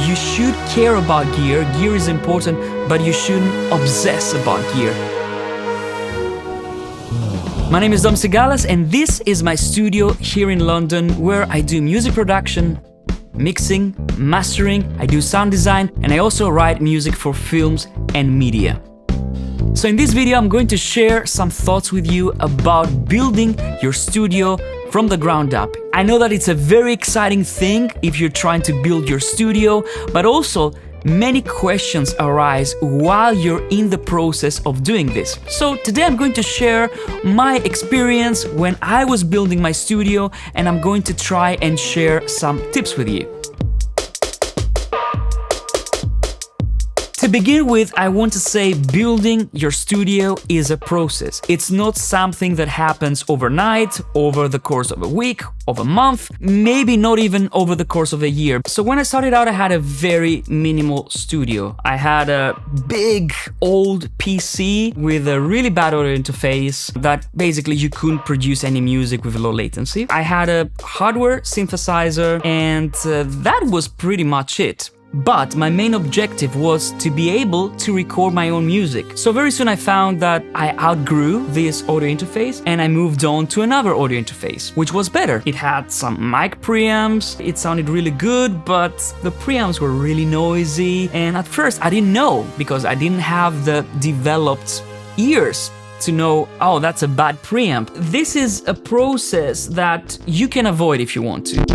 You should care about gear. Gear is important, but you shouldn't obsess about gear. My name is Sigalas, and this is my studio here in London, where I do music production, mixing, mastering, I do sound design, and I also write music for films and media. So in this video, I'm going to share some thoughts with you about building your studio from the ground up. I know that it's a very exciting thing if you're trying to build your studio, but also many questions arise while you're in the process of doing this. So today I'm going to share my experience when I was building my studio, and I'm going to try and share some tips with you. To begin with, I want to say building your studio is a process. It's not something that happens overnight, over the course of a week, of a month, maybe not even over the course of a year. So when I started out, I had a very minimal studio. I had a big old PC with a really bad audio interface that basically you couldn't produce any music with low latency. I had a hardware synthesizer, and that was pretty much it. But my main objective was to be able to record my own music. So very soon I found that I outgrew this audio interface, and I moved on to another audio interface, which was better. It had some mic preamps, it sounded really good, but the preamps were really noisy. And at first I didn't know, because I didn't have the developed ears to know, oh, that's a bad preamp. This is a process that you can avoid if you want to.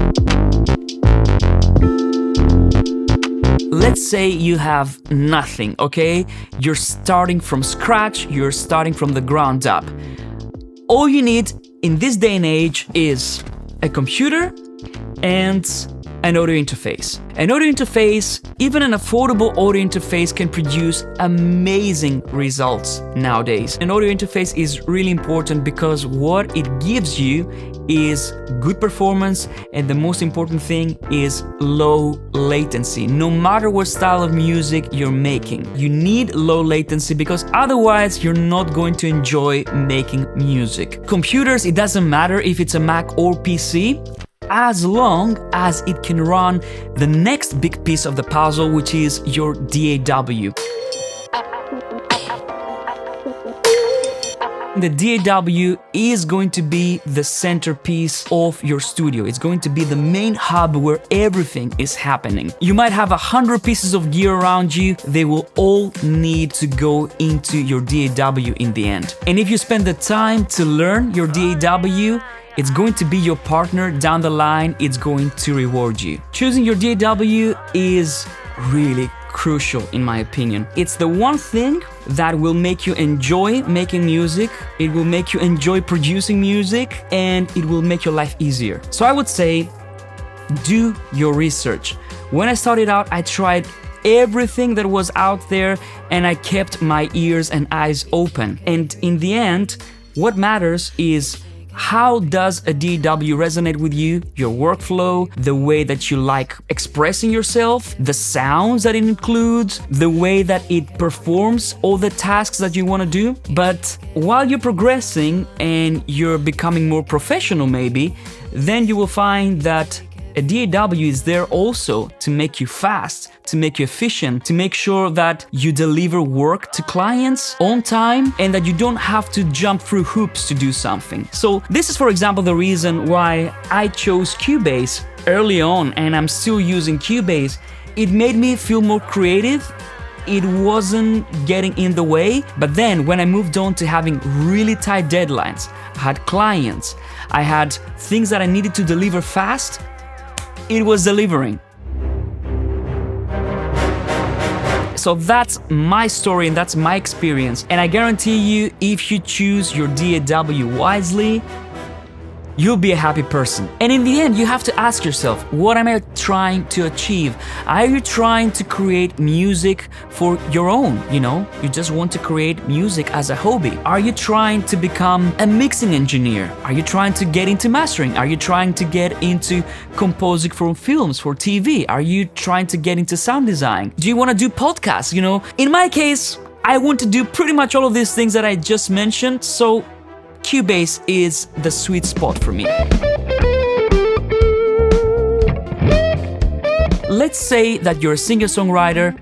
Let's say you have nothing, okay? You're starting from scratch, you're starting from the ground up. All you need in this day and age is a computer and an audio interface. An audio interface, even an affordable audio interface, can produce amazing results nowadays. An audio interface is really important because what it gives you is good performance, and the most important thing is low latency. No matter what style of music you're making, you need low latency because otherwise you're not going to enjoy making music. Computers, it doesn't matter if it's a Mac or PC, as long as it can run the next big piece of the puzzle, which is your DAW. The DAW is going to be the centerpiece of your studio. It's going to be the main hub where everything is happening. You might have 100 pieces of gear around you. They will all need to go into your DAW in the end. And if you spend the time to learn your DAW, it's going to be your partner down the line. It's going to reward you. Choosing your DAW is really crucial in my opinion. It's the one thing that will make you enjoy making music, it will make you enjoy producing music, and it will make your life easier. So I would say, do your research. When I started out, I tried everything that was out there, and I kept my ears and eyes open. And in the end, what matters is, how does a DAW resonate with you, your workflow, the way that you like expressing yourself, the sounds that it includes, the way that it performs all the tasks that you want to do. But while you're progressing and you're becoming more professional maybe, then you will find that a DAW is there also to make you fast, to make you efficient, to make sure that you deliver work to clients on time and that you don't have to jump through hoops to do something. So this is, for example, the reason why I chose Cubase early on, and I'm still using Cubase. It made me feel more creative. It wasn't getting in the way, but then when I moved on to having really tight deadlines, I had clients, I had things that I needed to deliver fast, it was delivering. So that's my story and that's my experience. And I guarantee you, if you choose your DAW wisely, you'll be a happy person. And in the end, you have to ask yourself, what am I trying to achieve? Are you trying to create music for your own, You just want to create music as a hobby. Are you trying to become a mixing engineer? Are you trying to get into mastering? Are you trying to get into composing for films, for TV? Are you trying to get into sound design? Do you want to do podcasts? In my case, I want to do pretty much all of these things that I just mentioned, so Cubase is the sweet spot for me. let's say that you're a singer-songwriter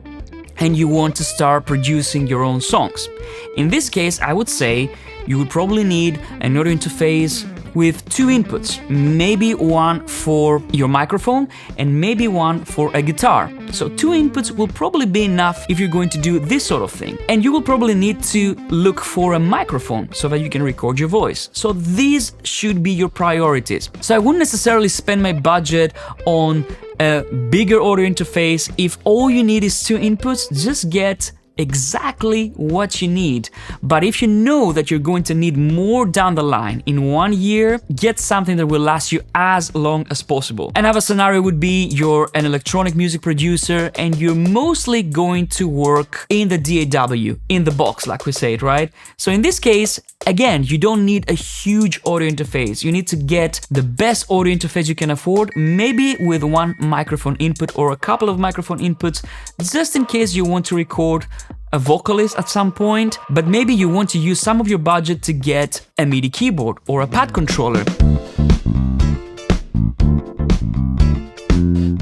and you want to start producing your own songs. In this case, I would say you would probably need an audio interface with two inputs, maybe one for your microphone and maybe one for a guitar. So two inputs will probably be enough if you're going to do this sort of thing. And you will probably need to look for a microphone so that you can record your voice. So these should be your priorities. So I wouldn't necessarily spend my budget on a bigger audio interface. If all you need is two inputs, just get exactly what you need. But if you know that you're going to need more down the line in 1 year, get something that will last you as long as possible. Another scenario would be you're an electronic music producer and you're mostly going to work in the DAW, in the box, like we say it, right? So in this case, again, you don't need a huge audio interface. You need to get the best audio interface you can afford, maybe with one microphone input or a couple of microphone inputs, just in case you want to record a vocalist at some point, but maybe you want to use some of your budget to get a MIDI keyboard or a pad controller.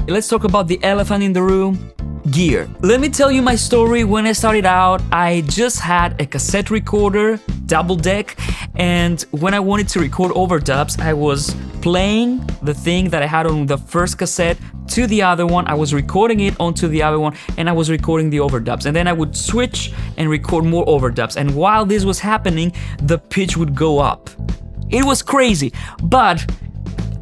Let's talk about the elephant in the room. Gear. Let me tell you my story. When I started out, I just had a cassette recorder, double deck, and when I wanted to record overdubs, I was playing the thing that I had on the first cassette to the other one, I was recording it onto the other one, and I was recording the overdubs. And then I would switch and record more overdubs. And while this was happening, the pitch would go up. It was crazy, but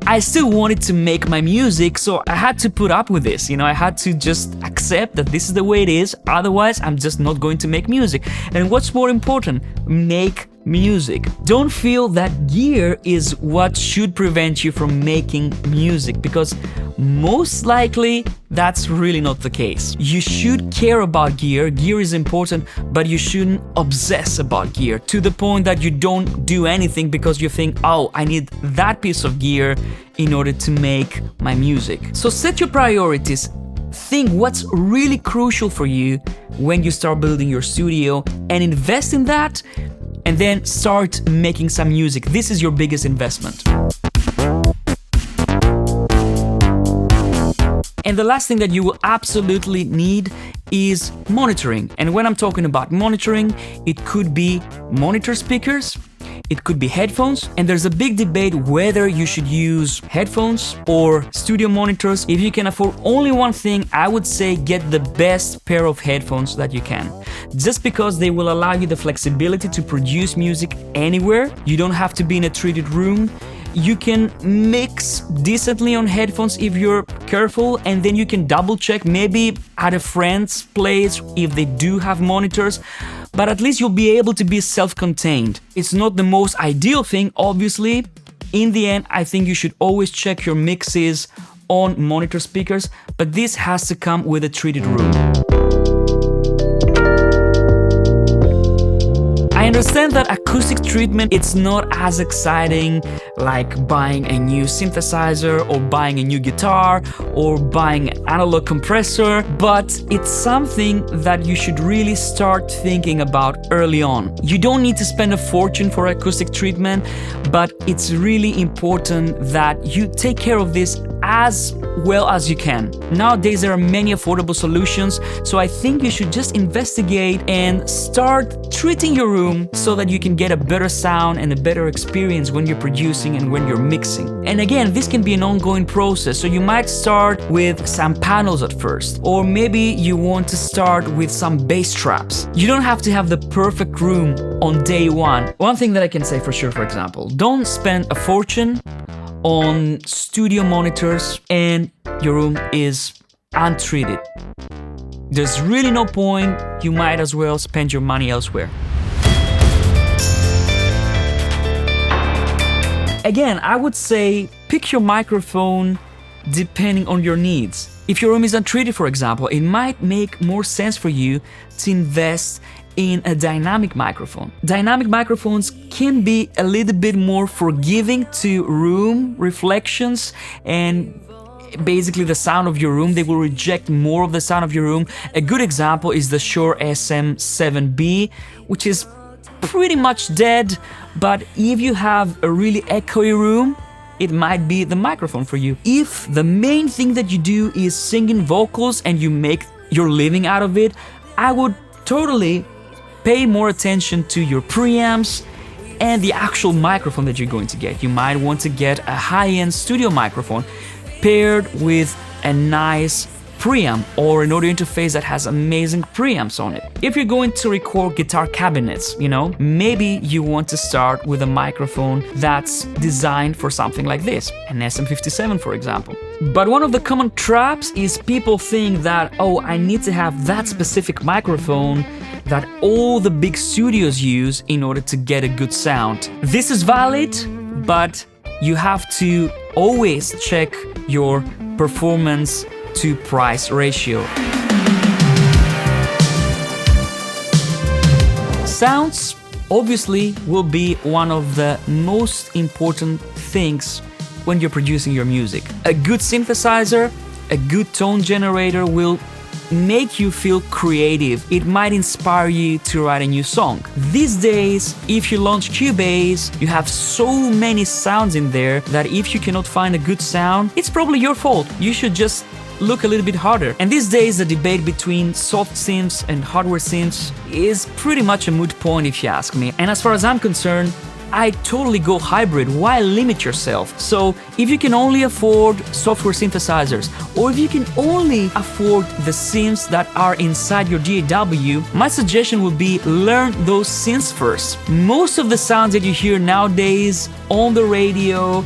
I still wanted to make my music, so I had to put up with this, I had to just accept that this is the way it is, otherwise I'm just not going to make music. And what's more important, make music. Don't feel that gear is what should prevent you from making music, because most likely that's really not the case. You should care about gear. Gear is important, but you shouldn't obsess about gear to the point that you don't do anything because you think, oh, I need that piece of gear in order to make my music. So set your priorities. Think what's really crucial for you when you start building your studio and invest in that, and then start making some music. This is your biggest investment. And the last thing that you will absolutely need is monitoring. And when I'm talking about monitoring, it could be monitor speakers, it could be headphones, and there's a big debate whether you should use headphones or studio monitors. If you can afford only one thing, I would say get the best pair of headphones that you can. Just because they will allow you the flexibility to produce music anywhere. You don't have to be in a treated room. You can mix decently on headphones if you're careful, and then you can double check maybe at a friend's place if they do have monitors, but at least you'll be able to be self-contained. It's not the most ideal thing, obviously. In the end, I think you should always check your mixes on monitor speakers, but this has to come with a treated room. I understand that acoustic treatment, it's not as exciting like buying a new synthesizer or buying a new guitar or buying an analog compressor, but it's something that you should really start thinking about early on. You don't need to spend a fortune for acoustic treatment, but it's really important that you take care of this as well as you can. Nowadays there are many affordable solutions, so I think you should just investigate and start treating your room so that you can get a better sound and a better experience when you're producing and when you're mixing. And again, this can be an ongoing process, so you might start with some panels at first, or maybe you want to start with some bass traps. You don't have to have the perfect room on day one. One thing that I can say for sure, for example, don't spend a fortune on studio monitors and your room is untreated. There's really no point. You might as well spend your money elsewhere. Again, I would say pick your microphone depending on your needs. If your room is untreated, for example, it might make more sense for you to invest in a dynamic microphone. Dynamic microphones can be a little bit more forgiving to room reflections and basically the sound of your room. They will reject more of the sound of your room. A good example is the Shure SM7B, which is pretty much dead, but if you have a really echoey room, it might be the microphone for you. If the main thing that you do is singing vocals and you make your living out of it, I would totally pay more attention to your preamps and the actual microphone that you're going to get. You might want to get a high-end studio microphone paired with a nice preamp or an audio interface that has amazing preamps on it. If you're going to record guitar cabinets, maybe you want to start with a microphone that's designed for something like this, an SM57 for example. But one of the common traps is people think that, oh, I need to have that specific microphone that all the big studios use in order to get a good sound. This is valid, but you have to always check your performance to price ratio. Sounds obviously will be one of the most important things when you're producing your music. A good synthesizer, a good tone generator will make you feel creative. It might inspire you to write a new song. These days, if you launch Cubase, you have so many sounds in there that if you cannot find a good sound, it's probably your fault. You should just look a little bit harder. And these days, the debate between soft synths and hardware synths is pretty much a moot point if you ask me. And as far as I'm concerned, I totally go hybrid. Why limit yourself? So if you can only afford software synthesizers, or if you can only afford the synths that are inside your DAW, my suggestion would be learn those synths first. Most of the sounds that you hear nowadays on the radio,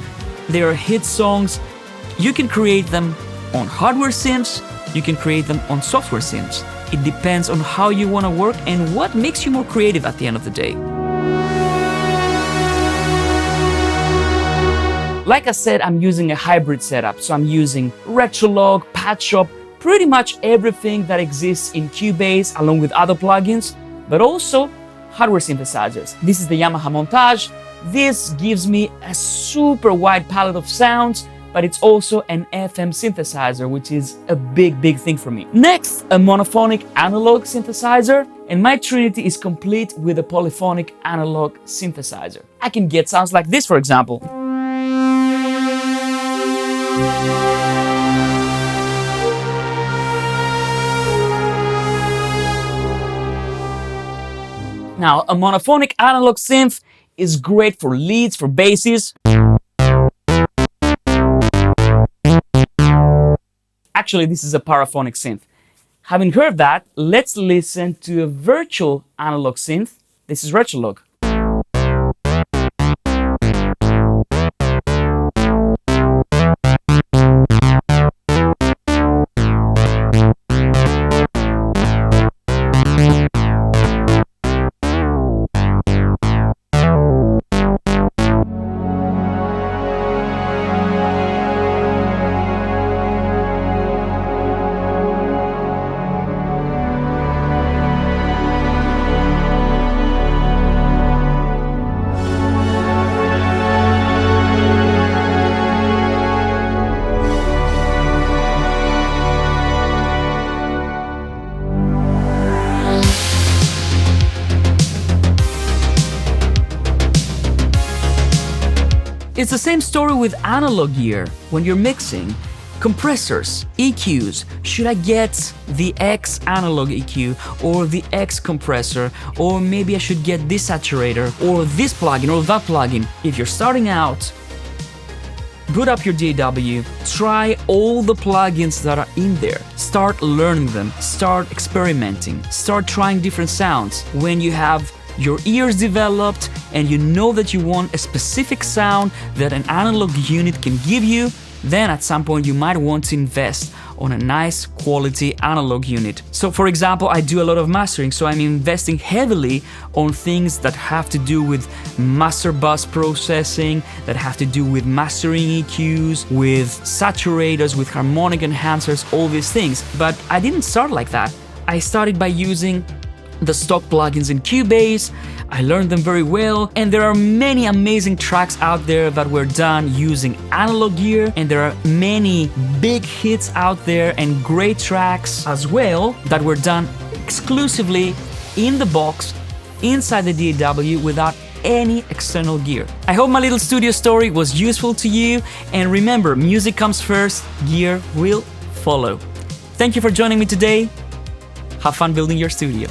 they are hit songs. You can create them on hardware synths, you can create them on software synths. It depends on how you want to work and what makes you more creative at the end of the day. Like I said, I'm using a hybrid setup, so I'm using Retrolog, Patchop, pretty much everything that exists in Cubase along with other plugins, but also hardware synthesizers. This is the Yamaha Montage. This gives me a super wide palette of sounds, but it's also an FM synthesizer, which is a big thing for me. Next, a monophonic analog synthesizer, and my Trinity is complete with a polyphonic analog synthesizer. I can get sounds like this, for example. Now, a monophonic analog synth is great for leads, for basses. Actually, this is a paraphonic synth. Having heard that, let's listen to a virtual analog synth. This is Retrolog. It's the same story with analog gear. When you're mixing, compressors, EQs, should I get the X analog EQ or the X compressor, or maybe I should get this saturator or this plugin or that plugin? If you're starting out, boot up your DAW, try all the plugins that are in there, start learning them, start experimenting, start trying different sounds. When you have your ears developed and you know that you want a specific sound that an analog unit can give you, then at some point you might want to invest on a nice quality analog unit. So for example, I do a lot of mastering, so I'm investing heavily on things that have to do with master bus processing, that have to do with mastering EQs, with saturators, with harmonic enhancers, all these things. But I didn't start like that. I started by using the stock plugins in Cubase. I learned them very well, and there are many amazing tracks out there that were done using analog gear, and there are many big hits out there and great tracks as well that were done exclusively in the box, inside the DAW, without any external gear. I hope my little studio story was useful to you, and remember, music comes first, gear will follow. Thank you for joining me today. Have fun building your studio.